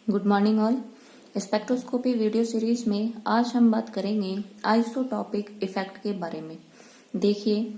Good morning all. Spectroscopy video series में आज हम बात करेंगे आइसोटॉपिक इफेक्ट के बारे में। देखिए,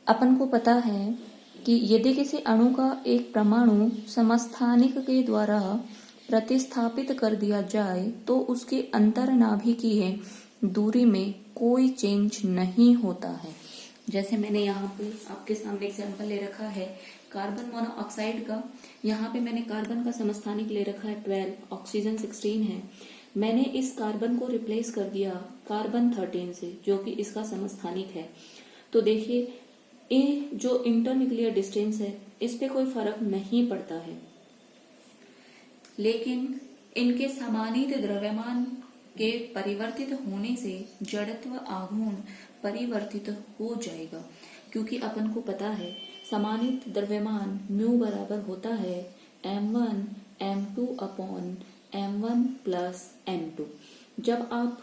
अपन को पता है कि यदि किसी अणु का एक परमाणु समस्थानिक के द्वारा प्रतिस्थापित कर दिया जाए तो उसके अंतरनाभिकीय दूरी में कोई चेंज नहीं होता है। जैसे मैंने यहाँ पे आपके सामने एग्जाम्पल ले रखा है कार्बन मोनोऑक्साइड का। यहाँ पे मैंने कार्बन का समस्थानिक ले रखा है 12, ऑक्सीजन 16 है। मैंने इस कार्बन को रिप्लेस कर दिया कार्बन 13 से, जो कि इसका समस्थानिक है। तो देखिए, ये जो इंटरन्यूक्लियर डिस्टेंस है इस पे कोई फर्क नहीं पड़ता है, लेकिन इनके समानीत द्रव्यमान के परिवर्तित होने से जड़त्व आघूर्ण परिवर्तित हो जाएगा, क्योंकि अपन को पता है समानीत द्रव्यमान म्यू बराबर होता है m1 m2 upon m1 plus m2। जब आप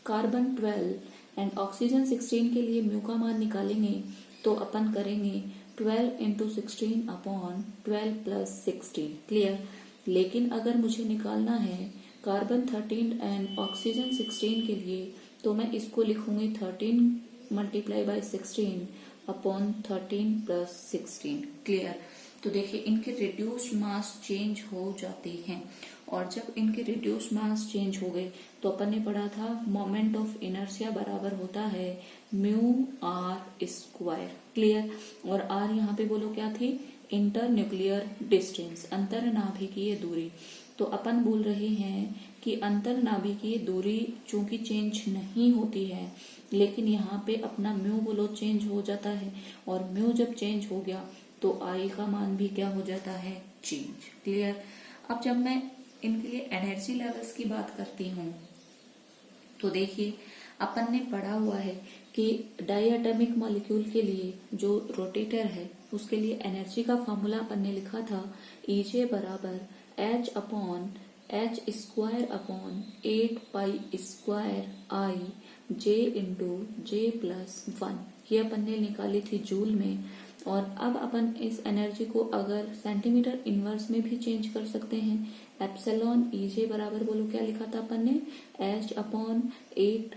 कार्बन 12 एंड ऑक्सीजन 16 के लिए म्यू का मान निकालेंगे तो अपन करेंगे 12 इंटू 16 अपॉन 12 प्लस 16। क्लियर। लेकिन अगर मुझे निकालना है कार्बन 13 एंड ऑक्सीजन 16 के लिए तो मैं इसको लिखूंगी 13 multiply by 16 upon 13 plus 16। Clear. तो देखिए, इनके रिड्यूस्ड मास चेंज हो जाते हैं, और जब इनके रिड्यूस्ड मास चेंज हो गए तो अपन ने पढ़ा था मोमेंट ऑफ इनर्शिया बराबर होता है म्यू आर स्क्वायर। क्लियर। और आर यहाँ पे बोलो क्या थी, इंटर न्यूक्लियर डिस्टेंस, अंतरनाभिकीय दूरी। तो अपन बोल रहे हैं कि अंतरनाभिकीय दूरी चूंकि चेंज नहीं होती है, लेकिन यहाँ पे अपना म्यू बोलो चेंज हो जाता है, और म्यू जब चेंज हो गया तो आई का मान भी क्या हो जाता है, चेंज। क्लियर। अब जब मैं इनके लिए एनर्जी लेवल्स की बात करती हूँ तो देखिए, अपन ने पढ़ा हुआ है कि डायटोमिक मॉलिक्यूल के लिए जो रोटेटर है उसके लिए एनर्जी का फॉर्मूला अपन ने लिखा था EJ बराबर H upon H square upon 8 pi square I J into J plus 1। ये अपन ने निकाली थी जूल में। और अब अपन इस एनर्जी को अगर सेंटीमीटर इनवर्स में भी चेंज कर सकते हैं। एप्सिलॉन EJ बराबर बोलो क्या लिखा था अपन ने, H upon 8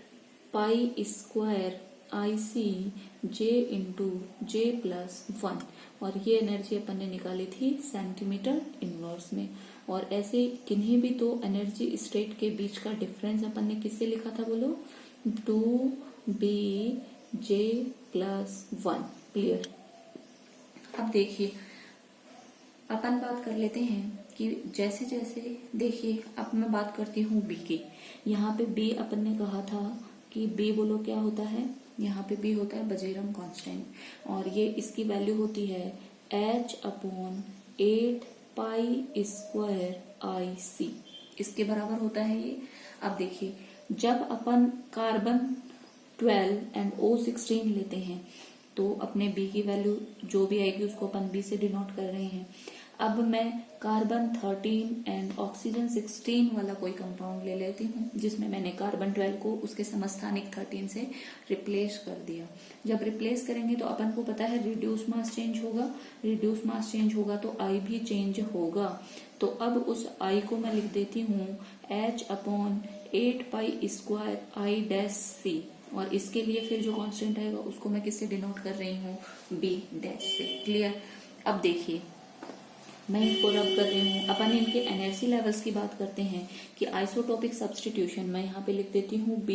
pi square IC J into J plus 1। और ये एनर्जी अपन ने निकाली थी सेंटीमीटर इनवर्स में। और ऐसे किन्हीं भी दो एनर्जी स्टेट के बीच का डिफरेंस अपन ने किससे लिखा था बोलो, 2BJ प्लस 1। क्लियर। अब देखिए, अपन बात कर लेते हैं कि जैसे जैसे देखिए, अब मैं बात करती हूँ बी की। यहाँ पे बी अपन ने कहा था कि बी बोलो क्या होता है, यहाँ पे बी होता है बजेरम कांस्टेंट, और ये इसकी वैल्यू होती है H upon 8 pi square IC, इसके बराबर होता है ये। अब देखिए, जब अपन कार्बन 12 एंड O16 लेते हैं तो अपने बी की वैल्यू जो भी आएगी उसको अपन बी से डिनोट कर रहे हैं। अब मैं कार्बन 13 एंड ऑक्सीजन 16 वाला कोई कंपाउंड ले लेती हूँ, जिसमें मैंने कार्बन 12 को उसके समस्थानिक 13 से रिप्लेस कर दिया। जब रिप्लेस करेंगे तो अपन को पता है रिड्यूस मास चेंज होगा, रिड्यूस मास चेंज होगा तो आई भी चेंज होगा। तो अब उस आई को मैं लिख देती हूँ H upon 8 pi square I dash C, और इसके लिए फिर जो कांस्टेंट आएगा उसको मैं किससे डिनोट कर रही हूँ, B डैश से। क्लियर। अब देखिए, मैं इसको रब कर रही हूँ। अपन इनके एनर्जी लेवल्स की बात करते हैं कि आइसोटोपिक सब्स्टिट्यूशन, मैं यहाँ पे लिख देती हूँ B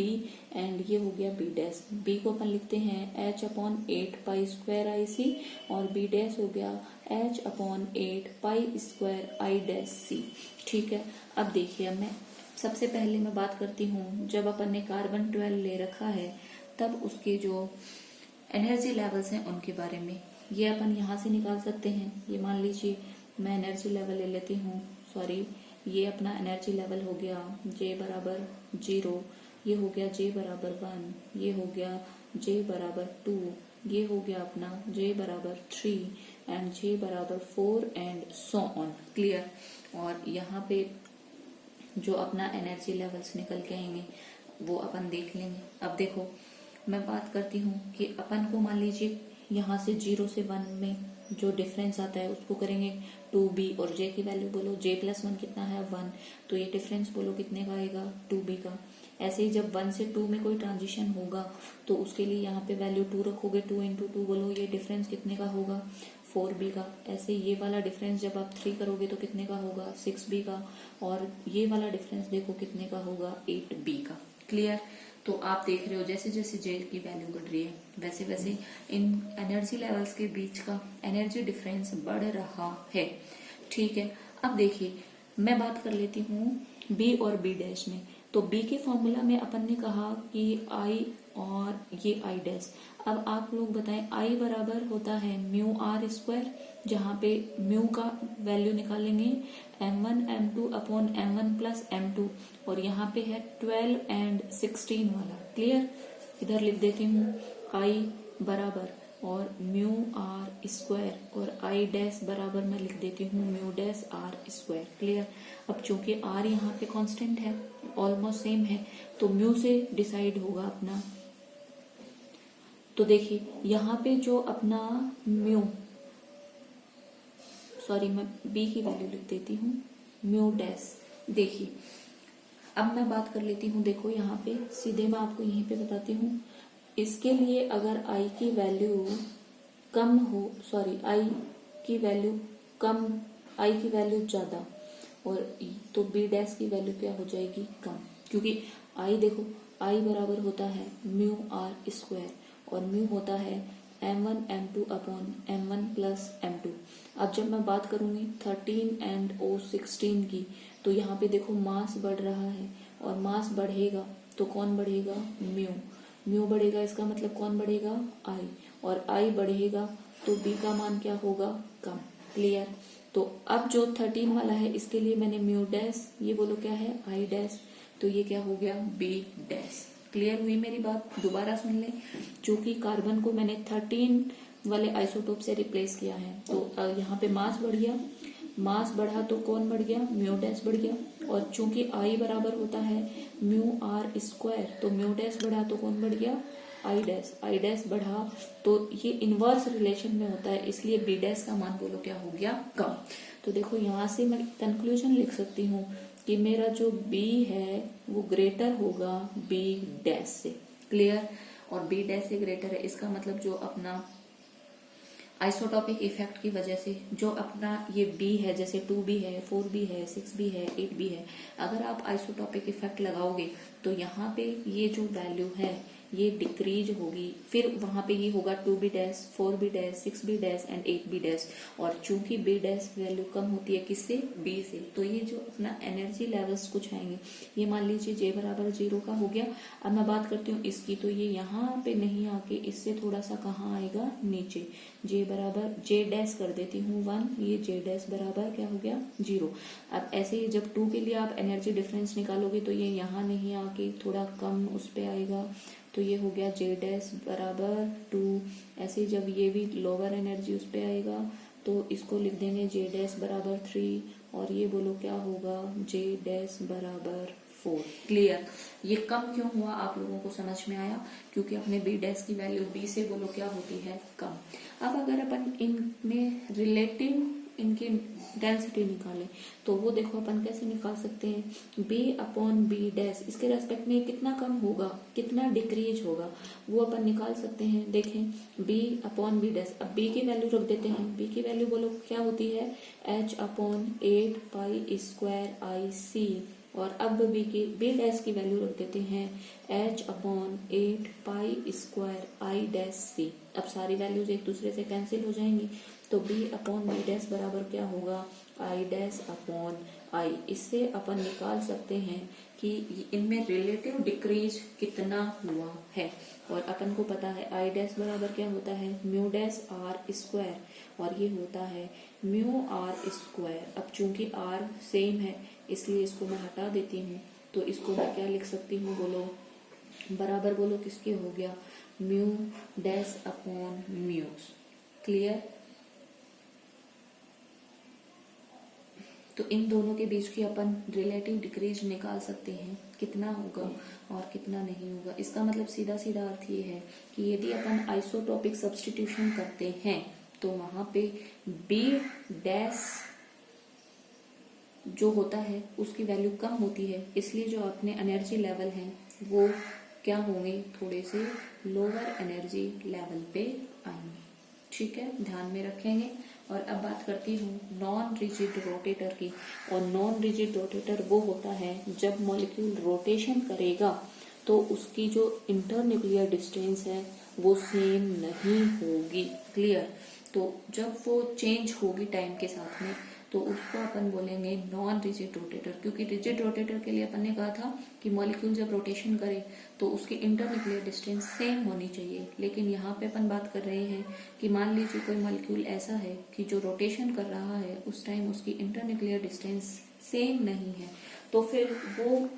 एंड ये हो गया B डैश। B को अपन लिखते हैं H upon 8 pi square IC, और B डैश हो गया H upon 8 pi square I dash C। ठीक है। अब देखिए, अब मैं सबसे पहले मैं बात करती हूँ, जब अपन ने कार्बन 12 ले रखा है तब उसके जो एनर्जी लेवल्स हैं उनके बारे में। ये अपन यहाँ से निकाल सकते हैं। ये मान लीजिए मैं एनर्जी लेवल ले लेती हूँ, सॉरी, ये अपना एनर्जी लेवल हो गया J बराबर 0, ये हो गया J बराबर 1, ये हो गया J बराबर 2, ये हो गया अपना J बराबर 3 एंड J बराबर 4 एंड सो ऑन। क्लियर। और यहाँ पे जो अपना एनर्जी लेवल्स निकल के आएंगे वो अपन देख लेंगे। अब देखो, मैं बात करती हूँ कि अपन को मान लीजिए यहाँ से 0 से 1 में जो डिफरेंस आता है उसको करेंगे 2b, और j की वैल्यू बोलो, j+1 कितना है 1, तो ये डिफरेंस बोलो कितने का आएगा 2b का। ऐसे ही जब 1 से 2 में कोई ट्रांजिशन होगा तो उसके लिए यहाँ पे वैल्यू 2 रखोगे, 2 × 2 बोलो, ये डिफरेंस कितने का होगा 4b का। ऐसे ये वाला डिफरेंस जब आप 3 करोगे तो कितने का होगा 6b का, और ये वाला डिफरेंस देखो कितने का होगा 8b का। क्लियर? तो आप देख रहे हो जैसे जैसे जे की वैल्यू बढ़ रही है वैसे वैसे इन एनर्जी लेवल्स के बीच का एनर्जी डिफरेंस बढ़ रहा है। ठीक है, अब देखिए मैं बात कर लेती हूँ बी और बी डैश में। तो बी के फॉर्मूला में अपन ने कहा कि आई और ये आई डैश। अब आप लोग बताएं, आई बराबर होता है म्यू आर स्क्वायर, जहाँ पे म्यू का वैल्यू निकालेंगे m1 m2 upon m1 plus m2, और यहाँ पे है 12 एंड 16 वाला। क्लियर? इधर लिख देती हूँ आई बराबर और म्यू आर स्क्वायर, और आई डैश बराबर मैं लिख देती हूँ mu dash R square. Clear? अब चूंकि आर यहाँ पे कांस्टेंट है, ऑलमोस्ट सेम है, तो म्यू से डिसाइड होगा अपना। तो देखिए यहाँ पे जो अपना म्यू, सॉरी मैं बी की वैल्यू लिख देती हूँ म्यू डैश। देखिए अब मैं बात कर लेती हूँ, देखो यहाँ पे सीधे मैं आपको यहीं पे बताती हूँ। इसके लिए अगर आई की वैल्यू कम हो, सॉरी आई की वैल्यू कम, आई की वैल्यू ज्यादा, और तो बी डैश की वैल्यू क्या हो जाएगी कम, क्योंकि आई देखो आई बराबर होता है म्यू आर स्क्वायर, और म्यू होता है m1 m2 upon m1 plus m2। अब जब मैं बात करूंगी 13 एंड 16 की, तो यहाँ पे देखो मास बढ़ रहा है, और मास बढ़ेगा तो कौन बढ़ेगा म्यू, म्यू बढ़ेगा, इसका मतलब कौन बढ़ेगा आई, और आई बढ़ेगा तो बी का मान क्या होगा कम। क्लियर? तो अब जो 13 वाला है इसके लिए मैंने म्यू डैश, ये बोलो क्या है आई डैश, तो ये क्या हो गया बी डैश। क्लियर हुई मेरी बात? दोबारा सुन लें, चूंकि कार्बन को मैंने 13 वाले आइसोटोप से रिप्लेस किया है, तो यहाँ पे मास बढ़ गया, मास बढ़ा तो कौन बढ़ गया म्यू डैश बढ़ गया, और चूंकि आई बराबर होता है म्यू आर स्क्वायर, तो म्यू डैश बढ़ा तो कौन बढ़ गया आई डैश, आई डैश बढ़ा तो ये इनवर्स रिलेशन में होता है, इसलिए बी डैश का मान बोलो क्या हो गया कम। तो देखो यहाँ से मैं कंक्लूजन लिख सकती हूँ कि मेरा जो बी है वो ग्रेटर होगा बी डैश से। क्लियर? और बी डैश से ग्रेटर है, इसका मतलब जो अपना आइसोटॉपिक इफेक्ट की वजह से जो अपना ये बी है, जैसे 2b है, 4b है, 6b है, 8b है, अगर आप आइसोटॉपिक इफेक्ट लगाओगे तो यहाँ पे ये जो वैल्यू है ये डिक्रीज होगी, फिर वहां पे ये होगा 2b dash, 4b dash, 6b dash and 8b dash, और चूंकि b डैश वैल्यू कम होती है किससे b से, तो ये जो अपना एनर्जी लेवल्स कुछ आएंगे, ये मान लीजिए j बराबर 0 का हो गया। अब मैं बात करती हूँ इसकी, तो ये यहाँ पे नहीं आके इससे थोड़ा सा कहाँ आएगा नीचे, j बराबर j डैश कर देती हूँ 1, ये j डैश बराबर क्या हो गया 0। अब ऐसे ही जब 2 के लिए आप एनर्जी डिफरेंस निकालोगे तो ये यहाँ नहीं आके थोड़ा कम उस पे आएगा, तो ये हो गया j डैश बराबर 2। ऐसे ही जब ये भी लोअर एनर्जी उस पे आएगा तो इसको लिख देंगे j डैश बराबर 3, और ये बोलो क्या होगा j डैश बराबर 4। क्लियर? ये कम क्यों हुआ आप लोगों को समझ में आया? क्योंकि अपने बी डैश की वैल्यू बी से बोलो क्या होती है कम। अब अगर अपन इनमें रिलेटिव इनकी डेंसिटी निकालें तो वो देखो अपन कैसे निकाल सकते हैं, b अपॉन बी डैश, इसके रेस्पेक्ट में कितना कम होगा, कितना डिक्रीज होगा, वो अपन निकाल सकते हैं। देखें b अपॉन बी डैश, अब b की वैल्यू रख देते हैं, b की वैल्यू बोलो क्या होती है h अपॉन 8 पाई स्क्वायर आई सी, और अब बी डैश की वैल्यू रख देते हैं h upon 8 pi square I dash C. अब सारी वैल्यूज एक दूसरे से कैंसिल हो जाएंगी, तो b अपॉन बी डैश बराबर क्या होगा आई डैश अपॉन आई। इससे अपन निकाल सकते हैं कि इनमें रिलेटिव डिक्रीज कितना हुआ है, और अपन को पता है आई डैश बराबर क्या होता है म्यू डैश आर स्क्वायर, और ये होता है म्यू आर स्क्वायर। अब चूंकि r सेम है इसलिए इसको मैं हटा देती हूँ, तो इसको मैं क्या लिख सकती हूँ बोलो, बराबर बोलो किसके हो गया mu dash upon mus. Clear? तो इन दोनों के बीच की अपन रिलेटिव डिक्रीज निकाल सकते हैं कितना होगा और कितना नहीं होगा। इसका मतलब सीधा सीधा अर्थ ये है कि यदि अपन आइसोटॉपिक सब्स्टिट्यूशन करते हैं तो वहां पे बी डैश जो होता है उसकी वैल्यू कम होती है, इसलिए जो अपने एनर्जी लेवल हैं वो क्या होंगे, थोड़े से लोअर एनर्जी लेवल पे आएंगे। ठीक है, ध्यान में रखेंगे। और अब बात करती हूँ नॉन रिजिड रोटेटर की। और नॉन रिजिड रोटेटर वो होता है जब मॉलिक्यूल रोटेशन करेगा तो उसकी जो इंटरन्यूक्लियर डिस्टेंस है वो सेम नहीं होगी। क्लियर। तो जब वो चेंज होगी टाइम के साथ में तो उसको अपन बोलेंगे नॉन रिजिड रोटेटर, क्योंकि रिजिड रोटेटर के लिए अपन ने कहा था कि मॉलिक्यूल जब रोटेशन करे तो उसकी इंटरन्यूक्लियर डिस्टेंस सेम होनी चाहिए। लेकिन यहाँ पे अपन बात कर रहे हैं कि मान लीजिए कोई मॉलिक्यूल ऐसा है कि जो रोटेशन कर रहा है उस टाइम उसकी इंटरन्यूक्लियर डिस्टेंस सेम नहीं है, तो फिर वो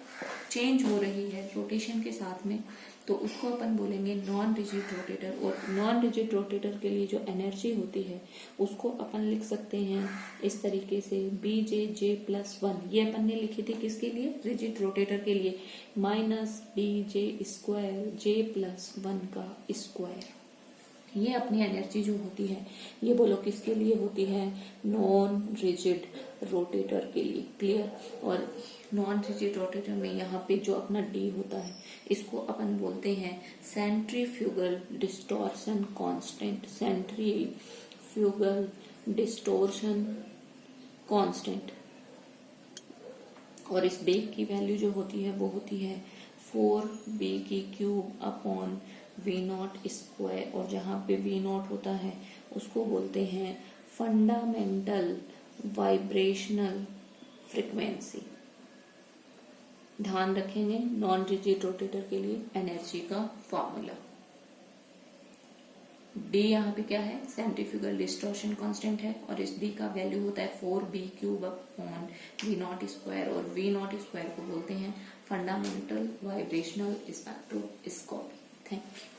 चेंज हो रही है रोटेशन के साथ में, तो उसको अपन बोलेंगे नॉन रिजिड रोटेटर। और नॉन रिजिड रोटेटर के लिए जो एनर्जी होती है उसको अपन लिख सकते हैं इस तरीके से BJ+1। ये अपन ने लिखी थी किसके लिए, रिजिड रोटेटर के लिए, -BJ² J+1 का स्क्वायर। ये अपनी एनर्जी जो होती है ये बोलो किसके लिए होती है, नॉन रिजिड रोटेटर के लिए। क्लियर। और नॉन रिजिड रोटेटर में यहाँ पे जो अपना डी होता है इसको अपन बोलते हैं centrifugal distortion constant. Centrifugal distortion constant. और इस बेग की वैल्यू जो होती है वो होती है 4b³/V0²। और जहाँ पे V0 होता है उसको बोलते हैं फंडामेंटल वाइब्रेशनल फ्रीक्वेंसी। ध्यान रखेंगे नॉन रिजिड रोटेटर के लिए एनर्जी का फॉर्मूला। डी यहाँ पे क्या है, सेंट्रीफ्यूगल डिस्टॉर्शन कांस्टेंट है, और इस डी का वैल्यू होता है 4b³/V0²। और V0² को बोलते हैं fundamental vibrational spectroscopy. Thank you.